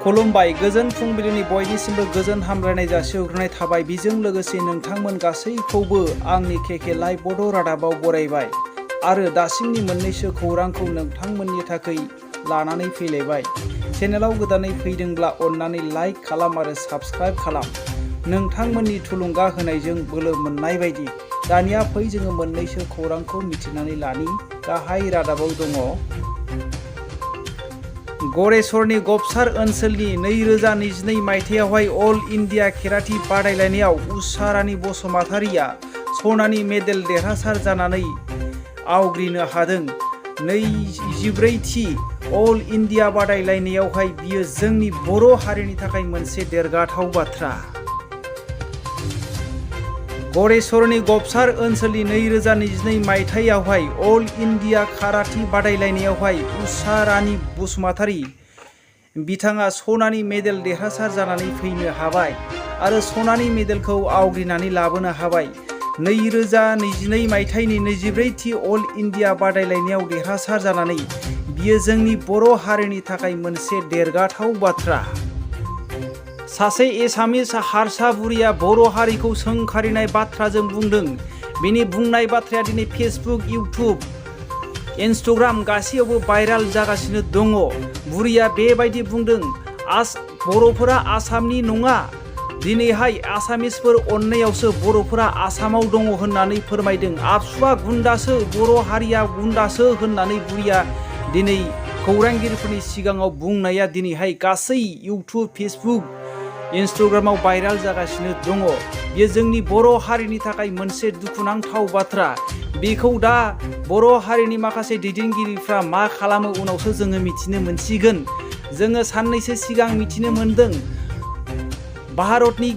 खुलुमबाय गोजोन फुंबिलिनि बयनिसिमबो गोजोन हामलायनाय जासिहरग्रोनाय थाबाय। बेजों लोगोसे नोंथांमोन गासैखौबो आंनि केके लाइभ बड' रादाबाव बरायबाय आरो दासिमनि मोननैसो खौरांखौ नोंथांमोननि थाखाय लानानै फैलायबाय। चेनेलाव गोदानै फैदोंब्ला अन्नानै लाइक खालाम आरो साबस्क्राइब खालाम। नोंथांमोननि थुलुंगा होनायजों बोलो मोननाय बायदि दानिया फै जोङो मोननैसो खौरांखौ मिथिनानै लानि। गाहाय रादाबाव दङ गरेसरनि गबसार ओनसोलनि 2022 मायथाइयावहाय अल इन्डिया केराटि बादायलायनायाव उषा रानी बसुमतारिया सनानि मेडेल देरहासार जानानै आवग्रिनो हादों। 24थि अल इन्डिया बादायलायनायावहाय बियो जोंनि बर' हारिनि थाखाय मोनसे देरगाथाव बाथ्रा। गरेसरनि गबसार ओनसोलनि 2022 मायथाइयावहाय अल इन्डिया काराटि बादायलायनायावहाय उषा रानी बसुमतारि बिथाङा सनानि मेडेल देरहासार जानानै फैनो हाबाय आरो सनानि मेडेलखौ आवग्रिनानै लाबोनो हाबाय। 2022 मायथाइनि 24थि अल इन्डिया बादायलायनायाव देरहासार जानानै बियो जोंनि बर' हारिनि थाखाय मोनसे देरगाथाव बाथ्रा। सासे एसामिस हारसा बुरैया बर' हारिखौ सोंखारिनाय बाथ्राजों बुंदों। बेनि बुंनाय बाथ्राया दिनै फेसबुक, इउटुब, इन्स्टाग्राम गासैयावबो भाइराल जागासिनो दङ। बुरैया बेबायदि बुंदों, बर'फोरा आसामनि नङा, दिनैहाय आसामिसफोर अननायावसो बर'फोरा आसामाव दङ होननानै फोरमायदों। आबसुआ गुन्दासो, बर' हारिया गुन्दासो होननानै बुरैया दिनै खौरांगिरिफोरनि सिगाङाव बुंनाया दिनैहाय गासै इउटुब, फेसबुक, इन्स्टाग्रामाव भाइराल जागासिनो दङ। बेयो जोंनि बर' हारिनि थाखाय मोनसे दुखुनांथाव बाथ्रा। बेखौ दा बर' हारिनि माखासे दैदेनगिरिफ्रा मा खालामो उनावसो जोङो मिथिनो मोनसिगोन। जोङो साननैसो सिगां मिथिनो मोनदों भारतनि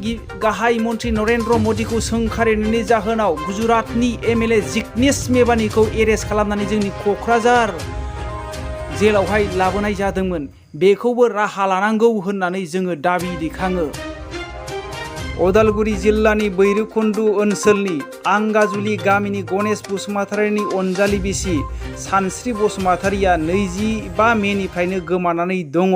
गाहाय मन्त्रि नरेन्द्र मदिखौ सोंखारिनायनि जाहोनाव गुजरातनि एमएलए जिग्नेश मेवानीखौ एरेस्ट खालामनानै जोंनि क'क्राझार जेलावहाय लाबोनाय जादोंमोन। बेखौबो राहा लानांगौ होननानै जोङो दाबि दैखाङो। उदालगुरि जिल्लानि भैरबकुन्द ओनसोलनि आंगाजुलि गामिनि गणेश बसुमतारिनि अनजालि बिसि सानस्रि बसुमतारिया 25 मेनिफ्रायनो गोमानानै दङ।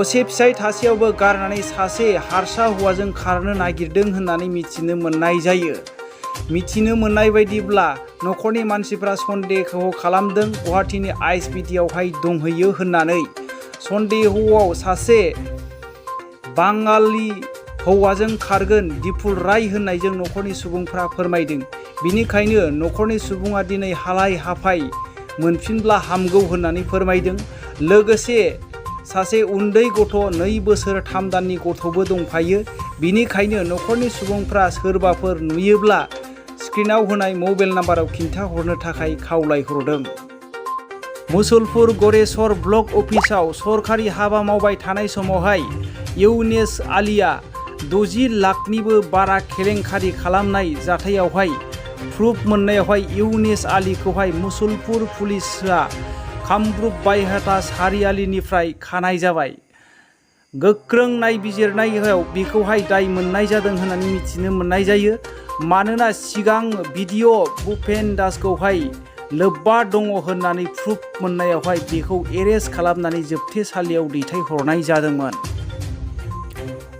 असे फिसाय थासेयावबो गारनानै सासे हारसा हौवाजों खारनो नागिरदों होननानै मिथिनो मोननाय जायो। मिथिनो मोननाय बायदिब्ला न'खरनि मानसिफ्रा सन्देह खालामदों गुवाहाटीनि आइएसबिटियावहाय दंहैयो होननानै। सन्देहआव सासे बाङालि हौवाजों खारगोन दिपुल राय होननायजों न'खरनि सुबुंफ्रा फोरमायदों। बिनिखायनो न'खरनि सुबुङा दिनै हालाय हाफाय मोनफिनब्ला हामगौ होननानै फोरमायदों। लोगोसे सासे उन्दै गथ' 2 बोसोर 3 दाननि गथ'बो दंफायो। बिनिखायनो न'खरनि सुबुंफ्रा सोरबाफोर नुयोब्ला स्क्रिनाव होनाय मबाइल नाम्बाराव खिन्थाहरनो थाखाय खावलायहरदों। मुसलपुर गरेसर ब्लक अफिसाव सरकारि हाबा मावबाय थानाय समावहाय इउनिस आलीया 60 लाखनिबो बारा केलेंकारि खालामनाय जाथायावहाय प्रुफ मोननायावहाय इउनिस आलीखौहाय मुसलपुर पुलिसआ कामरुप बायहाथा सारियालिनिफ्राय खानाय जाबाय। गोख्रों नायबिजिरनायाव बेखौहाय दाय मोननाय जादों होननानै मिथिनो मोननाय जायो। मानोना सिगां भिडिअ' भुपेन दासखौहाय लोब्बा दङ होननानै प्रुफ मोननायावहाय बेखौ एरेस्ट खालामनानै जोबथेसालियाव दैथायहरनाय जादोंमोन।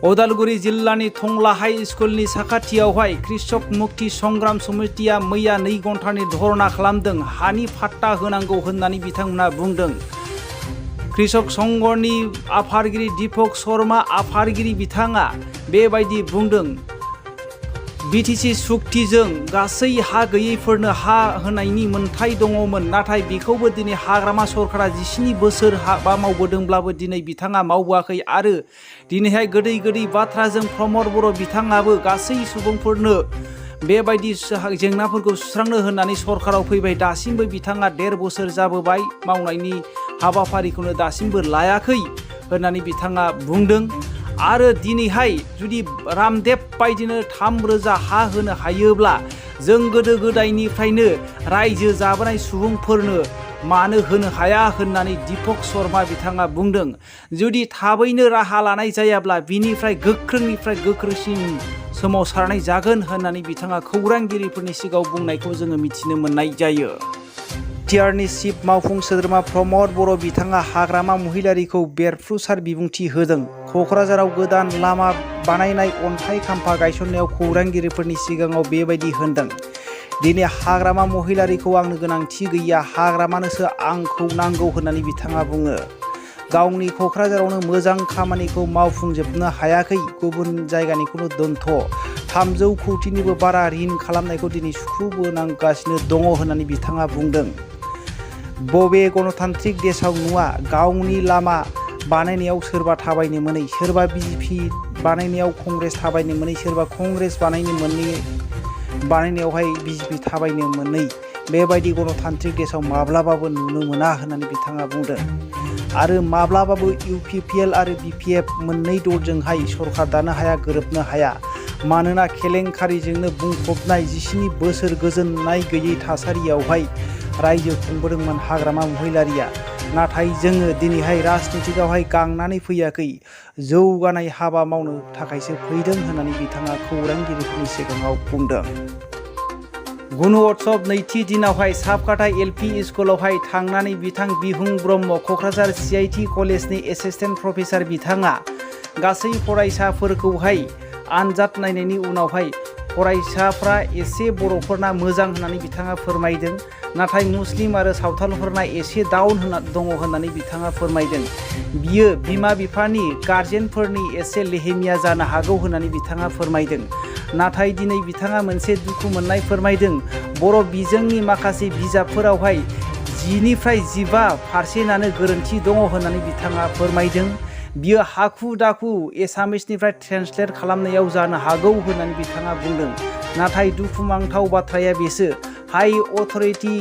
उदालगुरि जिल्लानि टंला हाइ स्कुलनि साखाथियावहाय कृषक मुक्ति संग्राम समितिया मैया 2 घन्टानि धरना खालामदों। हानि फाट्टा होनांगौ होननानै बिथांमोनहा बुंदों। कृषक संघनि आफादगिरि दीपक शर्मा आफादगिरि बिथाङा बेबायदि बुंदों, बिटिसि सुक्तिजों गासै हा गैयैफोरनो हा होनायनि मोन्थाय दङमोन। नाथाय बेखौबो दिनै हाग्रामा सरकारा 17 बोसोर हाबा मावबोदोंब्लाबो दिनै बिथाङा मावबोआखै आरो दिनैहाय गोदै गोदै बाथ्राजों प्रमद बर' बिथाङाबो गासै सुबुंफोरनो बेबायदि जेंनाफोरखौ सुस्रांनो होननानै सरकाराव फैबाय। दासिमबो बिथाङा 1.5 बोसोर जाबोबाय मावनायनि हाबाफारिखौनो दासिमबो लायाखै होननानै बिथाङा बुंदों। आरो दिनैहाय जुदि रामदेब बायदिनो 3,000 हा होनो हायोब्ला जों गोदो गोदायनिफ्रायनो रायजो जाबोनाय सुबुंफोरनो मानो होनो हाया होननानै दीपक शर्मा बिथाङा बुंदों। जुदि थाबैनो राहा लानाय जायाब्ला बिनिफ्राय गोख्रोंनिफ्राय गोख्रोंसिन सोमावसारनाय जागोन होननानै बिथाङा खौरांगिरिफोरनि सिगाङाव बुंनायखौ जोङो मिथिनो मोननाय जायो। बिटिआरनि चिफ मावफुं सोद्रोमा प्रमद बर' बिथाङा हाग्रामा महिलारिखौ बेरफ्रुसार बिबुंथि होदों। क'क्राझाराव गोदान लामा बानायनाय अन्थाइ खाम्फा गायसननायाव खौरांगिरिफोरनि सिगाङाव बेबायदि होनदों। दिनै हाग्रामा महिलारिखौ आंनो गोनांथि गैया, हाग्रामानोसो आंखौ नांगौ होननानै बिथाङा बुङो। गावनि क'क्राझारावनो मोजां खामानिखौ मावफुंजोबनो हायाखै, गुबुन जायगानिखौनो दोनथ'। 300 कौटिनिबो बारा ऋण खालामनायखौ दिनै सुखुबोनांगासिनो दङ होननानै बिथाङा बुंदों। बबे गणतान्त्रिक देशआव नुवा गावनि लामा बानायनायाव सोरबा थाबायनो मोनै, सोरबा बिजेपि बानायनायाव कंग्रेस थाबायनो मोनै, सोरबा कंग्रेस बानायनायावहाय बिजेपि थाबायनो मोनै, बेबायदि गणतान्त्रिक देशआव माब्लाबाबो नुनो मोना होननानै बिथाङा बुंदों। आरो माब्लाबाबो इउपिपिएल आरो बिपिएफ मोननै दलजोंहाय सरकार दानो हाया, गोरोबनो हाया। मानोना केलेंकारिजोंनो बुंफबनाय 17 बोसोर गोजोननाय गैयै थासारियावहाय रायजो खुंबोदोंमोन हाग्रामा महिलारिया। नाथाय जोङो दिनैहाय राजनितिकआवहाय गांनानै फैयाखै, जौगानाय हाबा मावनो थाखायसो फैदों होननानै बिथाङा खौरांगिरिफोरनि सिगाङाव बुंदों। गुण'त्सव नैथि दिनावहाय साबकाटा एलपि स्कुलावहाय थांनानै बिथां बिहुं ब्रह्म, क'क्राझार सिआइटि कलेजनि एसिस्टेन्ट प्रफेसार बिथाङा गासै फरायसाफोरखौहाय आनजाद नायनायनि उनावहाय फरायसाफ्रा एसे बर'फोरना मोजां होननानै बिथाङा फोरमायदों, नाथाय मुस्लिम आरो सावथालफोरना एसे डाउन दङ होननानै बिथाङा फोरमायदों। बियो बिमा बिफानि गार्जेनफोरनि एसे लेहेमिया जानो हागौ होननानै बिथाङा फोरमायदों। नाथाय दिनै बिथाङा मोनसे दुखु मोननाय फोरमायदों, बर' बिजोंनि माखासे बिजाबफोरावहाय 10निफ्राय 15% गोरोन्थि दङ होननानै बिथाङा फोरमायदों। बियो हाखु दाखु एसामिसनिफ्राय ट्रेन्सलेट खालामनायाव जानो हागौ होननानै बिथाङा बुंदों। नाथाय दुखुनांथाव बाथ्राया बेसो, हाइ अथ'रिटि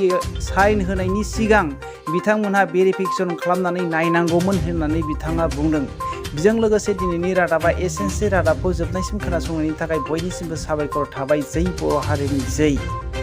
साइन होनायनि सिगां बिथांमोनहा भेरिफिकेसन खालामनानै नायनांगौमोन होननानै बिथाङा बुंदों। बेजों लोगोसे दिनैनि रादाबा एसेनोसै। रादाबखौ जोबनायसिम खोनासंनायनि थाखाय बयनिसिमबो साबायखर थाबाय। जै बर' हारिनि जै।